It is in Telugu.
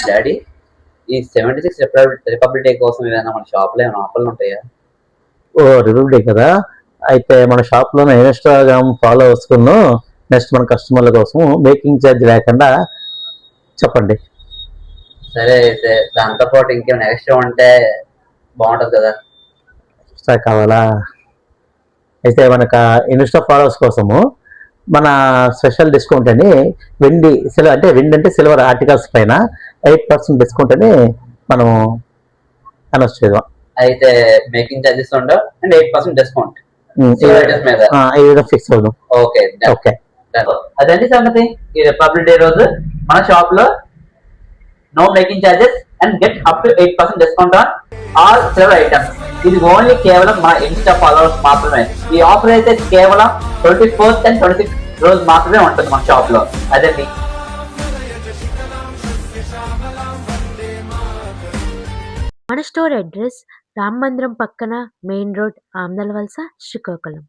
డాడీ, ఈ 76 రిపబ్లిక్ డే కోసం ఏదైనా మన షాప్లో ఏమైనా ఆఫర్లు ఉంటాయా? ఓ రిపబ్లిక్ డే కదా, అయితే మన షాప్లోనే ఇన్స్టాగ్రామ్ ఫాలోవర్స్ కును నెక్స్ట్ మన కస్టమర్ల కోసం మేకింగ్ ఛార్జ్ లేకుండా చెప్పండి. సరే అయితే దాంతో పాటు ఇంకేమైనా ఎక్స్ట్రా ఉంటే బాగుంటుంది కదా. ఎక్స్ట్రా కావాలా? అయితే మనకు ఇన్స్టా ఫాలోవర్స్ కోసము మన స్పెషల్ డిస్కౌంట్ అని వెండి సిల్వర్ అంటే వెండి అంటే సిల్వర్ ఆర్టికల్స్ పైన 8% డిస్కౌంట్ అని మనం అనౌన్స్ చేద్దాం. అయితే మేకింగ్ ఛార్జెస్ ఉండవు అండ్ 8% డిస్కౌంట్ మీద ఫిక్స్ అవుదాం. ఓకే ఓకే, అదండి సంగతి. ఈ రిపబ్లిక్ డే రోజు మన షాప్ లో no making charges and get up to 8% discount on all silver items. ఇది ఓన్లీ కేవలం మన ఇన్స్టా ఫాలోవర్స్ మాత్రమే. ఈ ఆఫర్ అయితే కేవలం 24th and 26th రోజు మాత్రమే ఉంటుంది మన షాప్ లో. అదండి. మన స్టోర్ అడ్రస్ రామ్ మందిరం పక్కన మెయిన్ రోడ్, ఆమ్దలవలస, శ్రీకాకుళం.